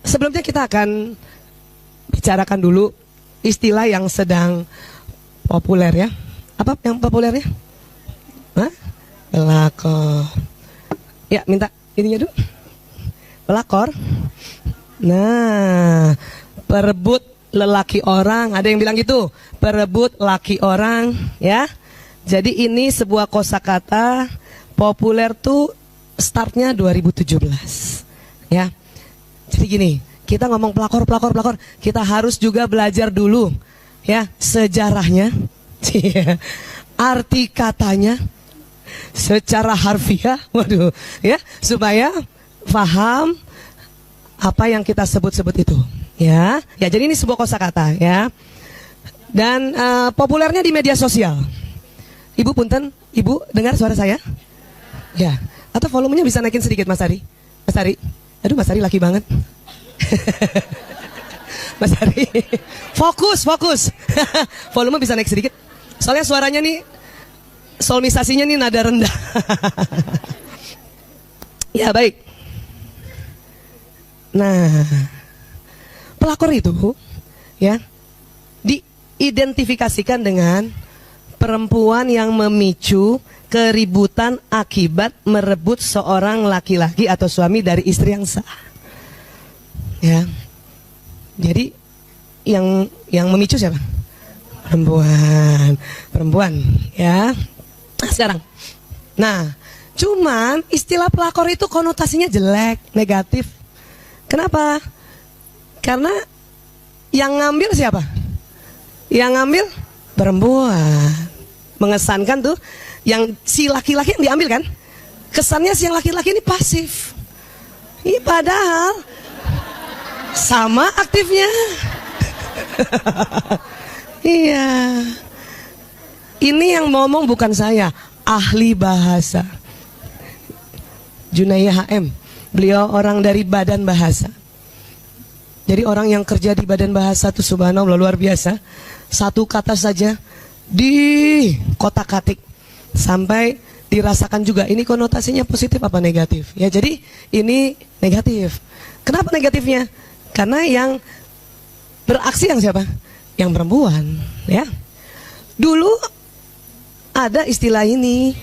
Sebelumnya kita akan bicarakan dulu istilah yang sedang populer ya. Apa yang populernya? Hah? Pelakor. Ya, minta ininya dulu. Pelakor. Nah, perebut lelaki orang. Ada yang bilang gitu, perebut laki orang ya. Jadi ini sebuah kosakata populer tuh startnya 2017 ya. Jadi gini, kita ngomong pelakor, kita harus juga belajar dulu ya sejarahnya, arti katanya secara harfiah, waduh ya, supaya paham apa yang kita sebut-sebut itu ya. Ya, jadi ini sebuah kosakata ya. Dan populernya di media sosial. Ibu punten, Ibu dengar suara saya? Ya, atau volumenya bisa naikin sedikit Mas Ari? Mas Ari? Aduh, Mas Ari laki banget. Mas Ari, fokus. Volume bisa naik sedikit. Soalnya suaranya nih, solmisasinya nih nada rendah. Ya, baik. Nah, pelakor itu ya diidentifikasikan dengan perempuan yang memicu keributan akibat merebut seorang laki-laki atau suami dari istri yang sah. Ya. Jadi yang memicu siapa? Perempuan ya. Nah, sekarang. Nah, cuman istilah pelakor itu konotasinya jelek, negatif. Kenapa? Karena yang ngambil siapa? Yang ngambil perempuan. Mengesankan tuh yang si laki-laki yang diambil kan, kesannya si yang laki-laki ini pasif. Ini padahal sama aktifnya. Iya. Ini yang ngomong bukan saya, ahli bahasa Junaiya HM. Beliau orang dari Badan Bahasa. Jadi orang yang kerja di Badan Bahasa tuh subhanallah luar biasa. Satu kata saja di kotak-katik sampai dirasakan juga ini konotasinya positif apa negatif ya. Jadi ini negatif. Kenapa negatifnya? Karena yang beraksi yang siapa? Yang perempuan ya. Dulu ada istilah ini,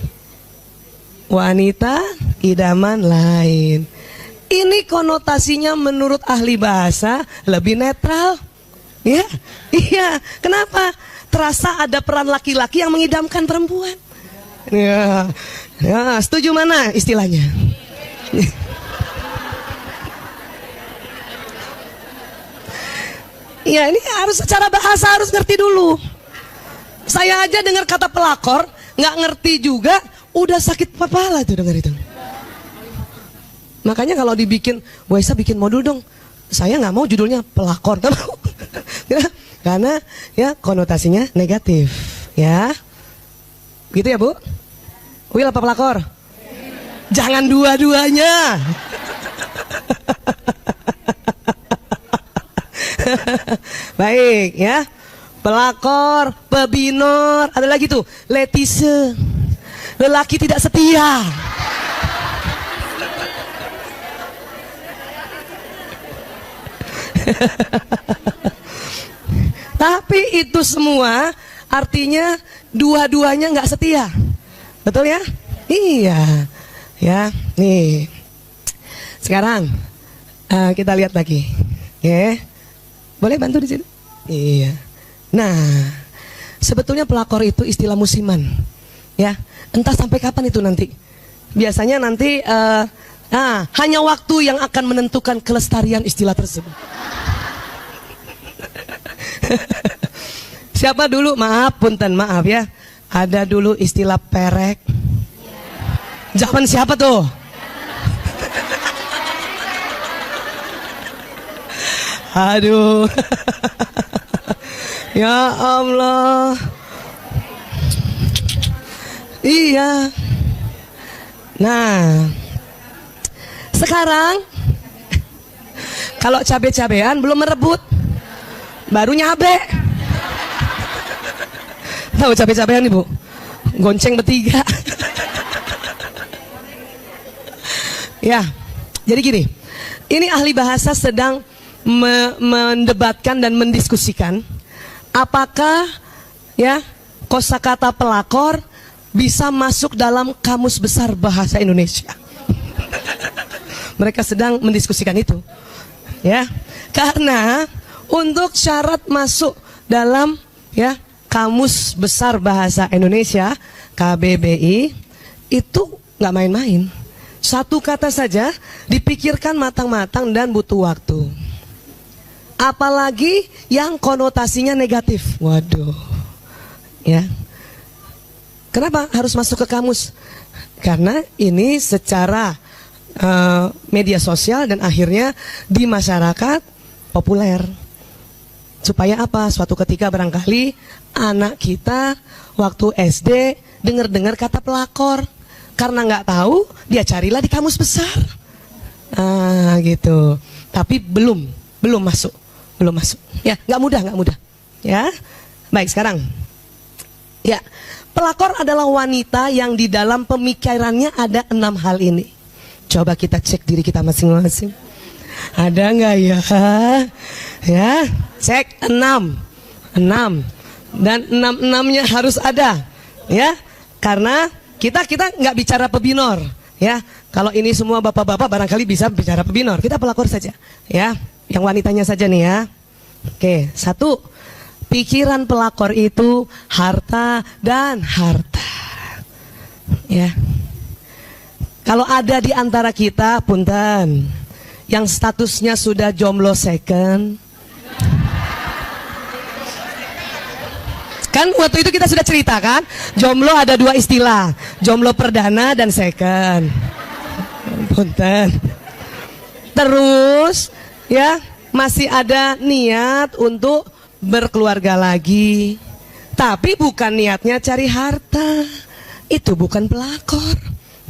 wanita idaman lain. Ini konotasinya menurut ahli bahasa lebih netral ya. Iya, kenapa? Terasa ada peran laki-laki yang mengidamkan perempuan. Ya, ya, setuju mana istilahnya? Ya, ini harus secara bahasa harus ngerti dulu. Saya aja dengar kata pelakor nggak ngerti juga, udah sakit kepala tuh dengar itu. Makanya kalau dibikin, Waisa bikin modul dong. Saya nggak mau judulnya pelakor, nggak mau. Karena ya konotasinya negatif ya. Gitu ya Bu? Will apa pelakor? Jangan dua-duanya. Baik ya. Pelakor, pebinor, ada lagi tuh letise, lelaki tidak setia. Tapi itu semua artinya dua-duanya nggak setia, betul ya? Iya, ya. Nih, sekarang kita lihat lagi, ya. Boleh bantu di sini? Iya. Nah, sebetulnya pelakor itu istilah musiman, ya. Entah sampai kapan itu nanti. Biasanya nanti hanya waktu yang akan menentukan kelestarian istilah tersebut. Siapa dulu? Maaf, punten, maaf ya. Ada dulu istilah perek. Zaman siapa tuh? Aduh. Ya Allah. Iya. Nah, sekarang kalau cabe-cabean belum merebut, baru nyabe. Tahu cabe-cabean Ibu? gonceng bertiga. Ya, jadi gini, ini ahli bahasa sedang mendebatkan dan mendiskusikan apakah ya kosakata pelakor bisa masuk dalam Kamus Besar Bahasa Indonesia. Mereka sedang mendiskusikan itu, ya, karena untuk syarat masuk dalam ya Kamus Besar Bahasa Indonesia KBBI itu nggak main-main. Satu kata saja dipikirkan matang-matang dan butuh waktu. Apalagi yang konotasinya negatif. Waduh. Ya. Kenapa harus masuk ke kamus? Karena ini secara media sosial dan akhirnya di masyarakat populer. Supaya apa? Suatu ketika barangkali anak kita waktu SD dengar-dengar kata pelakor. Karena nggak tahu, dia carilah di kamus besar. Gitu. Tapi belum masuk. Ya, nggak mudah. Ya, baik sekarang. Ya, pelakor adalah wanita yang di dalam pemikirannya ada 6 hal ini. Coba kita cek diri kita masing-masing. Ada nggak ya? Ya, cek 6. Dan 6-6-nya harus ada. Ya, karena kita nggak bicara pebinor, ya. Kalau ini semua bapak-bapak barangkali bisa bicara pebinor. Kita pelakor saja, ya. Yang wanitanya saja nih ya. Oke, 1. Pikiran pelakor itu harta dan harta. Ya. Kalau ada di antara kita, punten, yang statusnya sudah jomblo second. Kan waktu itu kita sudah ceritakan, jomblo ada 2 istilah, jomblo perdana dan second. Punten. Terus ya masih ada niat untuk berkeluarga lagi, tapi bukan niatnya cari harta, itu bukan pelakor,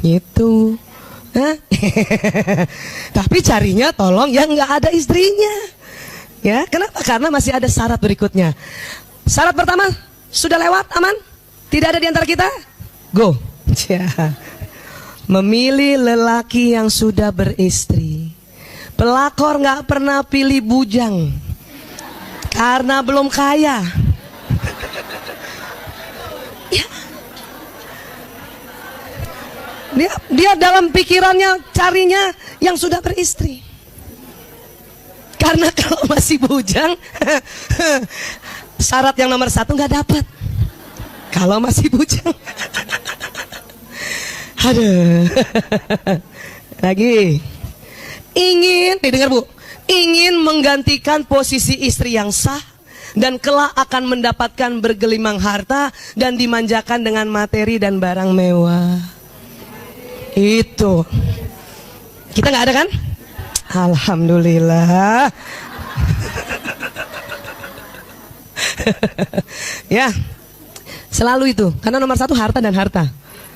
gitu. Tapi carinya tolong yang nggak ada istrinya, ya. Kenapa? Karena masih ada syarat berikutnya. Syarat pertama sudah lewat, aman? Tidak ada di antara kita? Go. Memilih lelaki yang sudah beristri. Pelakor nggak pernah pilih bujang karena belum kaya. Ya. Dia dalam pikirannya carinya yang sudah beristri. Karena kalau masih bujang, syarat yang nomor 1 nggak dapat. Kalau masih bujang. Aduh. Lagi. Ingin, dengar Bu, ingin menggantikan posisi istri yang sah dan kelak akan mendapatkan bergelimang harta dan dimanjakan dengan materi dan barang mewah. Itu. Kita nggak ada kan? Alhamdulillah. Ya, selalu itu. Karena nomor 1 harta dan harta.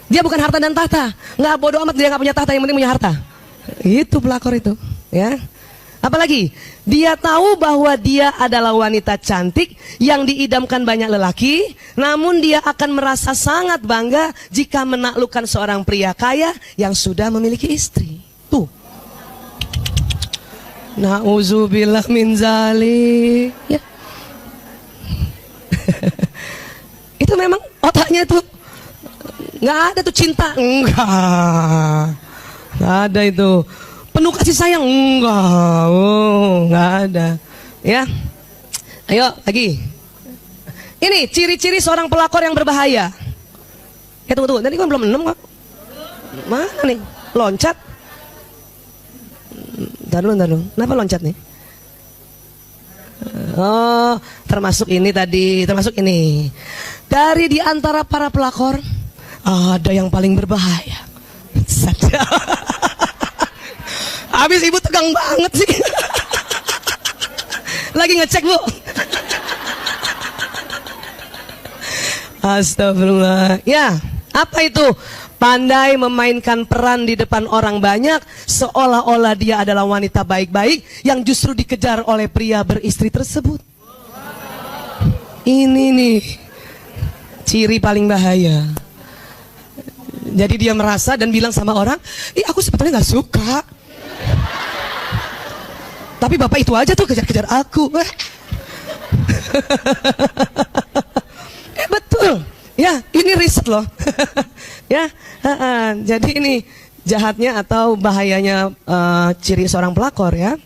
Dia bukan harta dan tahta. Nggak, bodoh amat dia nggak punya tahta, yang penting punya harta. Itu pelakor itu, ya. Apalagi dia tahu bahwa dia adalah wanita cantik yang diidamkan banyak lelaki, namun dia akan merasa sangat bangga jika menaklukkan seorang pria kaya yang sudah memiliki istri. Tuh. Nauzubillah min zalik. Ya. Itu memang otaknya tuh nggak ada tuh cinta, nggak ada itu. Penuh kasih sayang, nggak ada. Ya, ayo lagi. Ini ciri-ciri seorang pelakor yang berbahaya. Tunggu, tadi kan belum 6 kok. Mana nih? Loncat. Ntar dulu. Kenapa loncat nih? Oh, termasuk ini tadi, termasuk ini. Dari di antara para pelakor, ada yang paling berbahaya. Habis ibu tegang banget sih. Lagi ngecek Bu. Astagfirullah. Ya, apa itu? Pandai memainkan peran di depan orang banyak, seolah-olah dia adalah wanita baik-baik yang justru dikejar oleh pria beristri tersebut. Ini nih ciri paling bahaya. Jadi dia merasa dan bilang sama orang, ih aku sebetulnya nggak suka. Tapi bapak itu aja tuh kejar-kejar aku. Betul. Ya, ini riset loh. Ya, jadi ini jahatnya atau bahayanya ciri seorang pelakor ya.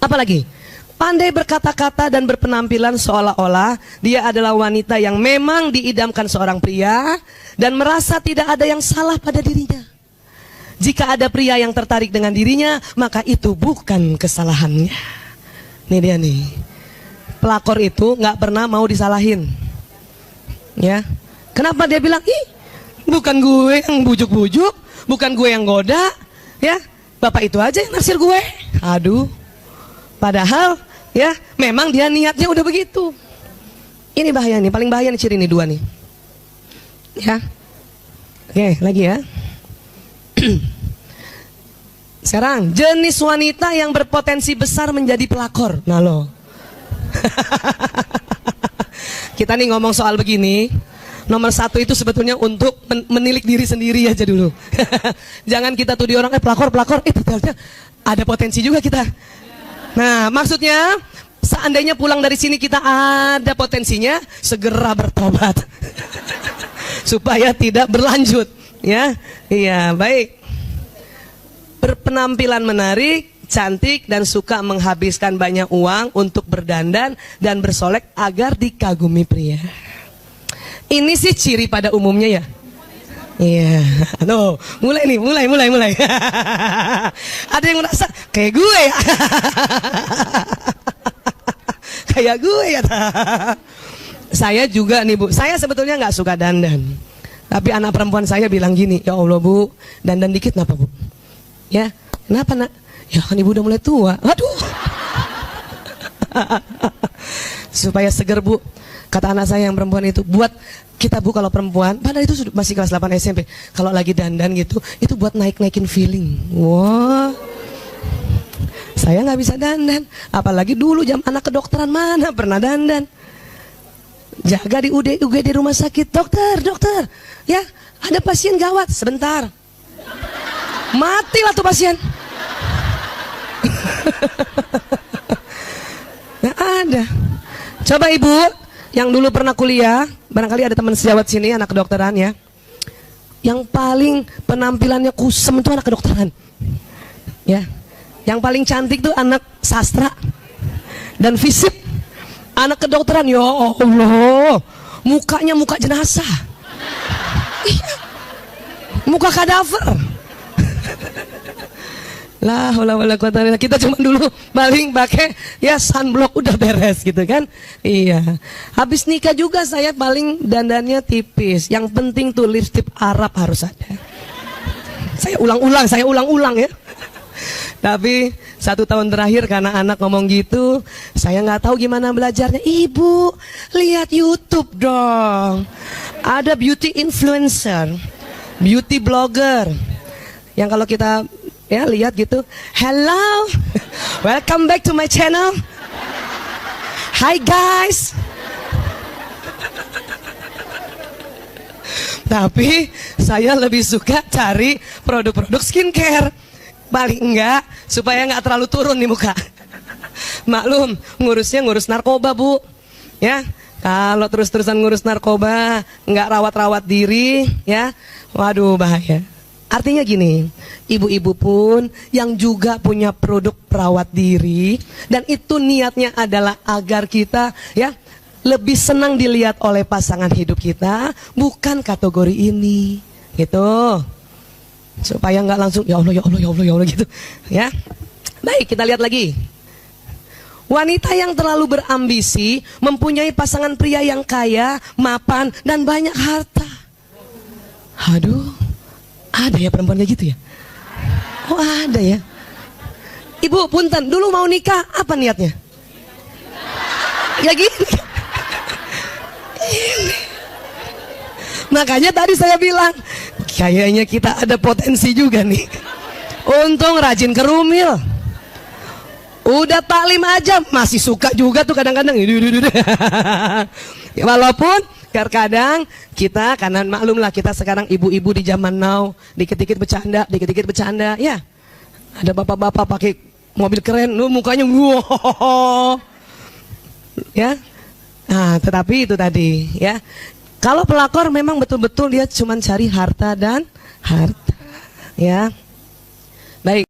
Apalagi? Pandai berkata-kata dan berpenampilan seolah-olah dia adalah wanita yang memang diidamkan seorang pria dan merasa tidak ada yang salah pada dirinya. Jika ada pria yang tertarik dengan dirinya, maka itu bukan kesalahannya. Nih dia nih. Pelakor itu nggak pernah mau disalahin. Ya. Kenapa dia bilang, ih bukan gue yang bujuk-bujuk, bukan gue yang goda, ya bapak itu aja yang naksir gue. Aduh. Padahal ya memang dia niatnya udah begitu. Ini bahaya nih, paling bahaya nih ciri nih dua nih. Ya. Oke, lagi ya. Sekarang jenis wanita yang berpotensi besar menjadi pelakor. Nah lo. Kita nih ngomong soal begini. Nomor satu itu sebetulnya untuk menilik diri sendiri aja dulu. Jangan kita tuduh orang pelakor, ternyata ada potensi juga kita. Nah maksudnya seandainya pulang dari sini kita ada potensinya, segera bertobat. Supaya tidak berlanjut. Ya, iya baik. Berpenampilan menarik, cantik dan suka menghabiskan banyak uang untuk berdandan dan bersolek agar dikagumi pria. Ini sih ciri pada umumnya ya. Iya, no, mulai nih, mulai. Ada yang merasa kayak gue ya. Kayak gue ya. Saya juga nih Bu, saya sebetulnya nggak suka dandan. Tapi anak perempuan saya bilang gini, ya Allah Bu, dandan dikit kenapa Bu? Ya, kenapa nak? Ya kan ibu udah mulai tua. Waduh. Supaya seger Bu. Kata anak saya yang perempuan itu, buat kita Bu kalau perempuan, padahal itu masih kelas 8 SMP, kalau lagi dandan gitu, itu buat naik-naikin feeling. Wah, saya nggak bisa dandan, apalagi dulu jam anak kedokteran mana pernah dandan. Jaga di UGD rumah sakit, dokter, ya ada pasien gawat, sebentar, matilah tuh pasien. Nggak ada. Coba ibu yang dulu pernah kuliah, barangkali ada teman sejawat sini anak kedokteran ya, yang paling penampilannya kusem itu anak kedokteran ya, yang paling cantik tuh anak sastra dan fisip. Anak kedokteran, ya Allah, mukanya muka jenazah, muka kadaver. Lah, kita cuma dulu paling pakai ya sunblock udah beres gitu kan. Iya. Habis nikah juga saya paling dandannya tipis. Yang penting tuh lipstick Arab harus ada. Saya ulang-ulang ya. Tapi 1 tahun terakhir karena anak ngomong gitu, saya nggak tahu gimana belajarnya. Ibu, lihat YouTube dong. Ada beauty influencer, beauty blogger. Yang kalau kita ya lihat gitu, hello, welcome back to my channel. Hi guys. Tapi saya lebih suka cari produk-produk skincare. Paling enggak supaya nggak terlalu turun nih muka. Maklum ngurus narkoba Bu. Ya, kalau terus-terusan ngurus narkoba, nggak rawat-rawat diri, ya, waduh bahaya. Artinya gini, ibu-ibu pun yang juga punya produk perawat diri dan itu niatnya adalah agar kita ya lebih senang dilihat oleh pasangan hidup kita, bukan kategori ini, gitu. Supaya nggak langsung ya Allah gitu, ya. Baik, kita lihat lagi. Wanita yang terlalu berambisi mempunyai pasangan pria yang kaya, mapan dan banyak harta. Aduh. Ada ya perempuan kayak gitu ya? Oh ada ya. Ibu punten, dulu mau nikah apa niatnya? Ya gini. Makanya tadi saya bilang, kayaknya kita ada potensi juga nih. Untung rajin kerumil. Udah taklim aja masih suka juga tuh kadang-kadang. Walaupun Terkadang kita, karena maklumlah kita sekarang ibu-ibu di zaman now, dikit-dikit bercanda, ya. Ada bapak-bapak pakai mobil keren, lu mukanya wow, ya. Nah, tetapi itu tadi, ya. Kalau pelakor memang betul-betul dia cuma cari harta dan harta, ya. Baik.